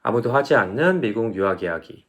아무도 하지 않는 미국 유학 이야기.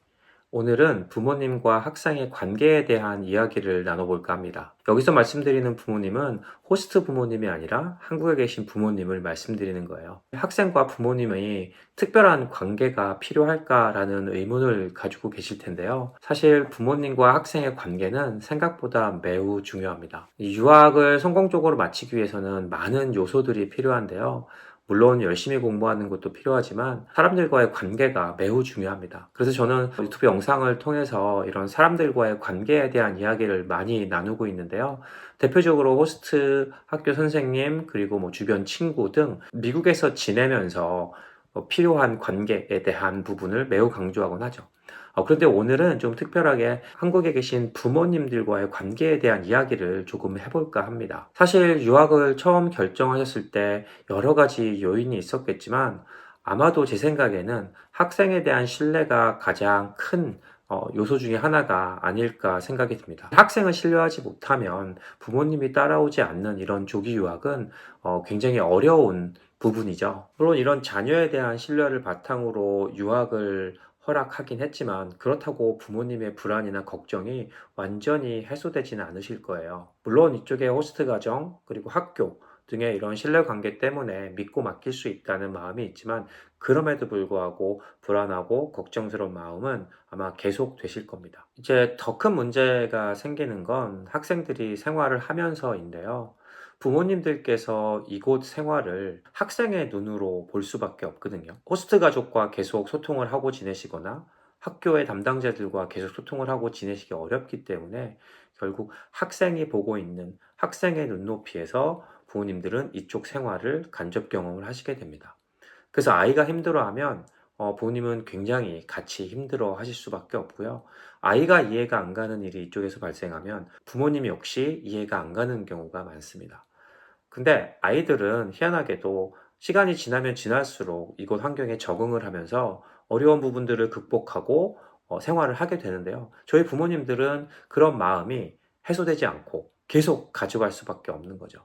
오늘은 부모님과 학생의 관계에 대한 이야기를 나눠볼까 합니다. 여기서 말씀드리는 부모님은 호스트 부모님이 아니라 한국에 계신 부모님을 말씀드리는 거예요. 학생과 부모님의 특별한 관계가 필요할까라는 의문을 가지고 계실 텐데요. 사실 부모님과 학생의 관계는 생각보다 매우 중요합니다. 이 유학을 성공적으로 마치기 위해서는 많은 요소들이 필요한데요. 물론 열심히 공부하는 것도 필요하지만 사람들과의 관계가 매우 중요합니다. 그래서 저는 유튜브 영상을 통해서 이런 사람들과의 관계에 대한 이야기를 많이 나누고 있는데요. 대표적으로 호스트 학교 선생님 그리고 주변 친구 등 미국에서 지내면서 필요한 관계에 대한 부분을 매우 강조하곤 하죠. 그런데 오늘은 좀 특별하게 한국에 계신 부모님들과의 관계에 대한 이야기를 조금 해볼까 합니다. 사실 유학을 처음 결정하셨을 때 여러 가지 요인이 있었겠지만 아마도 제 생각에는 학생에 대한 신뢰가 가장 큰 요소 중에 하나가 아닐까 생각이 듭니다. 학생을 신뢰하지 못하면 부모님이 따라오지 않는 이런 조기 유학은 굉장히 어려운 부분이죠. 물론 이런 자녀에 대한 신뢰를 바탕으로 유학을 허락하긴 했지만 그렇다고 부모님의 불안이나 걱정이 완전히 해소되지는 않으실 거예요. 물론 이쪽에 호스트 가정 그리고 학교 등의 이런 신뢰 관계 때문에 믿고 맡길 수 있다는 마음이 있지만 그럼에도 불구하고 불안하고 걱정스러운 마음은 아마 계속 되실 겁니다. 이제 더 큰 문제가 생기는 건 학생들이 생활을 하면서인데요. 부모님들께서 이곳 생활을 학생의 눈으로 볼 수밖에 없거든요. 호스트 가족과 계속 소통을 하고 지내시거나 학교의 담당자들과 계속 소통을 하고 지내시기 어렵기 때문에 결국 학생이 보고 있는 학생의 눈높이에서 부모님들은 이쪽 생활을 간접 경험을 하시게 됩니다. 그래서 아이가 힘들어하면 부모님은 굉장히 같이 힘들어 하실 수밖에 없고요. 아이가 이해가 안 가는 일이 이쪽에서 발생하면 부모님 역시 이해가 안 가는 경우가 많습니다. 근데 아이들은 희한하게도 시간이 지나면 지날수록 이곳 환경에 적응을 하면서 어려운 부분들을 극복하고 생활을 하게 되는데요. 저희 부모님들은 그런 마음이 해소되지 않고 계속 가져갈 수밖에 없는 거죠.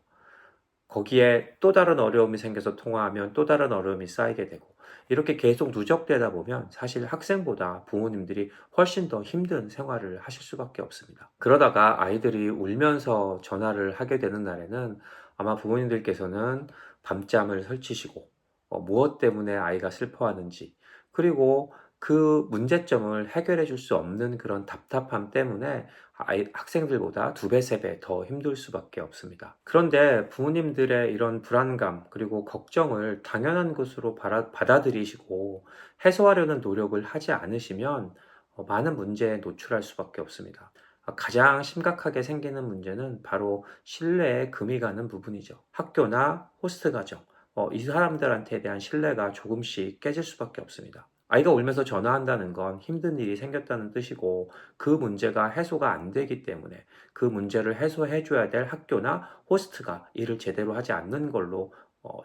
거기에 또 다른 어려움이 생겨서 통화하면 또 다른 어려움이 쌓이게 되고 이렇게 계속 누적되다 보면 사실 학생보다 부모님들이 훨씬 더 힘든 생활을 하실 수밖에 없습니다. 그러다가 아이들이 울면서 전화를 하게 되는 날에는 아마 부모님들께서는 밤잠을 설치시고 무엇 때문에 아이가 슬퍼하는지 그리고 그 문제점을 해결해 줄 수 없는 그런 답답함 때문에 학생들보다 두 배, 세 배 더 힘들 수밖에 없습니다. 그런데 부모님들의 이런 불안감 그리고 걱정을 당연한 것으로 받아들이시고 해소하려는 노력을 하지 않으시면 많은 문제에 노출할 수밖에 없습니다. 가장 심각하게 생기는 문제는 바로 신뢰에 금이 가는 부분이죠. 학교나 호스트 가정, 이 사람들한테 대한 신뢰가 조금씩 깨질 수밖에 없습니다. 아이가 울면서 전화한다는 건 힘든 일이 생겼다는 뜻이고 그 문제가 해소가 안 되기 때문에 그 문제를 해소해 줘야 될 학교나 호스트가 일을 제대로 하지 않는 걸로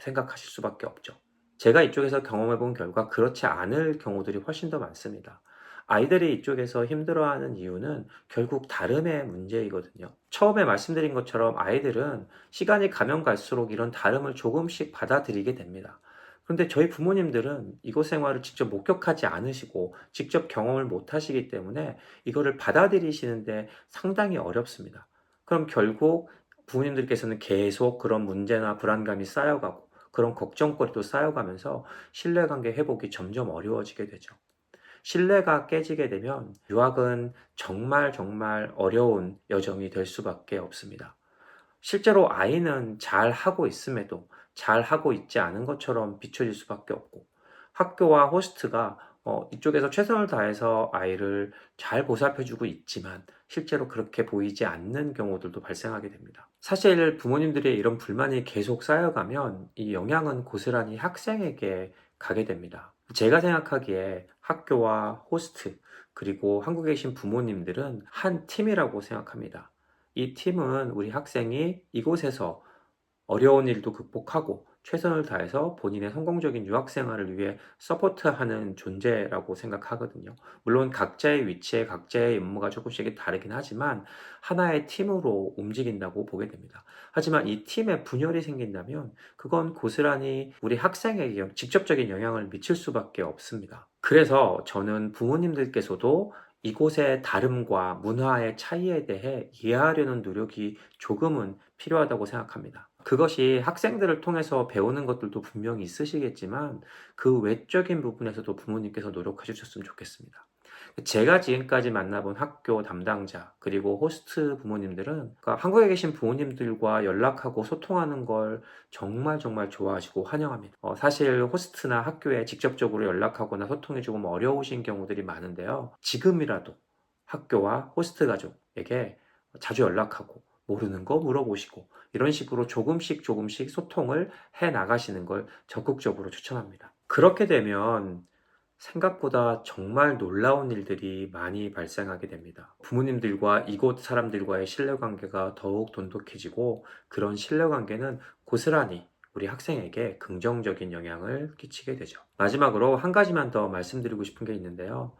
생각하실 수밖에 없죠. 제가 이쪽에서 경험해 본 결과 그렇지 않을 경우들이 훨씬 더 많습니다. 아이들이 이쪽에서 힘들어하는 이유는 결국 다름의 문제이거든요. 처음에 말씀드린 것처럼 아이들은 시간이 가면 갈수록 이런 다름을 조금씩 받아들이게 됩니다. 그런데 저희 부모님들은 이곳 생활을 직접 목격하지 않으시고 직접 경험을 못 하시기 때문에 이거를 받아들이시는데 상당히 어렵습니다. 그럼 결국 부모님들께서는 계속 그런 문제나 불안감이 쌓여가고 그런 걱정거리도 쌓여가면서 신뢰관계 회복이 점점 어려워지게 되죠. 신뢰가 깨지게 되면 유학은 정말 정말 어려운 여정이 될 수밖에 없습니다. 실제로 아이는 잘 하고 있음에도 잘 하고 있지 않은 것처럼 비춰질 수밖에 없고 학교와 호스트가 이쪽에서 최선을 다해서 아이를 잘 보살펴주고 있지만 실제로 그렇게 보이지 않는 경우들도 발생하게 됩니다. 사실 부모님들의 이런 불만이 계속 쌓여가면 이 영향은 고스란히 학생에게 가게 됩니다. 제가 생각하기에 학교와 호스트 그리고 한국에 계신 부모님들은 한 팀이라고 생각합니다. 이 팀은 우리 학생이 이곳에서 어려운 일도 극복하고 최선을 다해서 본인의 성공적인 유학 생활을 위해 서포트하는 존재라고 생각하거든요. 물론 각자의 위치에 각자의 임무가 조금씩 다르긴 하지만 하나의 팀으로 움직인다고 보게 됩니다. 하지만 이 팀에 분열이 생긴다면 그건 고스란히 우리 학생에게 직접적인 영향을 미칠 수밖에 없습니다. 그래서 저는 부모님들께서도 이곳의 다름과 문화의 차이에 대해 이해하려는 노력이 조금은 필요하다고 생각합니다. 그것이 학생들을 통해서 배우는 것들도 분명히 있으시겠지만 그 외적인 부분에서도 부모님께서 노력해 주셨으면 좋겠습니다. 제가 지금까지 만나본 학교 담당자 그리고 호스트 부모님들은 그러니까 한국에 계신 부모님들과 연락하고 소통하는 걸 정말 정말 좋아하시고 환영합니다. 사실 호스트나 학교에 직접적으로 연락하거나 소통이 조금 어려우신 경우들이 많은데요. 지금이라도 학교와 호스트 가족에게 자주 연락하고 모르는 거 물어보시고 이런 식으로 조금씩 조금씩 소통을 해 나가시는 걸 적극적으로 추천합니다. 그렇게 되면 생각보다 정말 놀라운 일들이 많이 발생하게 됩니다. 부모님들과 이곳 사람들과의 신뢰관계가 더욱 돈독해지고 그런 신뢰관계는 고스란히 우리 학생에게 긍정적인 영향을 끼치게 되죠. 마지막으로 한 가지만 더 말씀드리고 싶은 게 있는데요.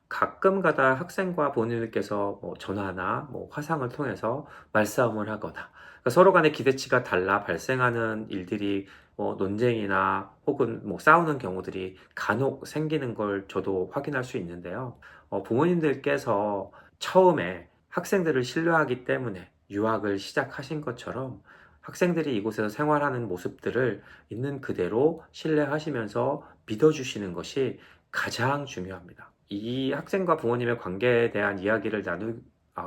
가끔 가다 학생과 부모님들께서 전화나 화상을 통해서 말싸움을 하거나 그러니까 서로 간의 기대치가 달라 발생하는 일들이 논쟁이나 혹은 싸우는 경우들이 간혹 생기는 걸 저도 확인할 수 있는데요. 부모님들께서 처음에 학생들을 신뢰하기 때문에 유학을 시작하신 것처럼 학생들이 이곳에서 생활하는 모습들을 있는 그대로 신뢰하시면서 믿어주시는 것이 가장 중요합니다. 이 학생과 부모님의 관계에 대한 이야기를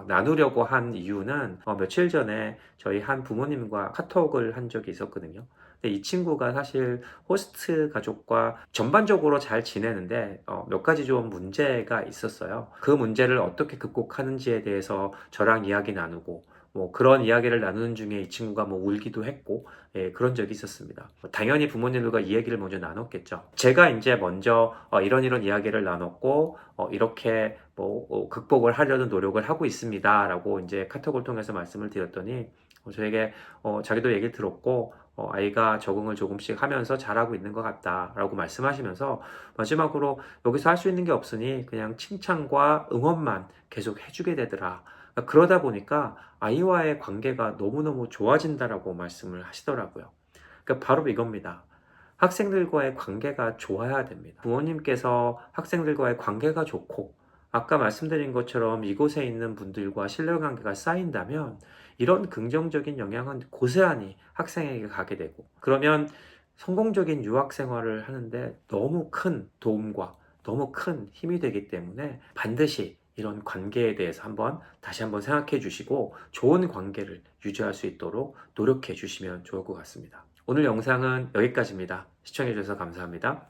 나누려고 한 이유는 며칠 전에 저희 한 부모님과 카톡을 한 적이 있었거든요. 근데 이 친구가 사실 호스트 가족과 전반적으로 잘 지내는데 몇 가지 좀 문제가 있었어요. 그 문제를 어떻게 극복하는지에 대해서 저랑 이야기 나누고 그런 이야기를 나누는 중에 이 친구가 울기도 했고 예, 그런 적이 있었습니다. 당연히 부모님들과 이 얘기를 먼저 나눴겠죠. 제가 이제 먼저 이런 이야기를 나눴고 이렇게 극복을 하려는 노력을 하고 있습니다. 라고 이제 카톡을 통해서 말씀을 드렸더니 저에게 자기도 얘기를 들었고 아이가 적응을 조금씩 하면서 잘하고 있는 것 같다 라고 말씀하시면서 마지막으로 여기서 할 수 있는 게 없으니 그냥 칭찬과 응원만 계속 해주게 되더라. 그러다 보니까 아이와의 관계가 너무너무 좋아진다라고 말씀을 하시더라고요. 그러니까 바로 이겁니다. 학생들과의 관계가 좋아야 됩니다. 부모님께서 학생들과의 관계가 좋고 아까 말씀드린 것처럼 이곳에 있는 분들과 신뢰관계가 쌓인다면 이런 긍정적인 영향은 고스란히 학생에게 가게 되고 그러면 성공적인 유학 생활을 하는데 너무 큰 도움과 너무 큰 힘이 되기 때문에 반드시 이런 관계에 대해서 다시 한번 생각해 주시고 좋은 관계를 유지할 수 있도록 노력해 주시면 좋을 것 같습니다. 오늘 영상은 여기까지입니다. 시청해 주셔서 감사합니다.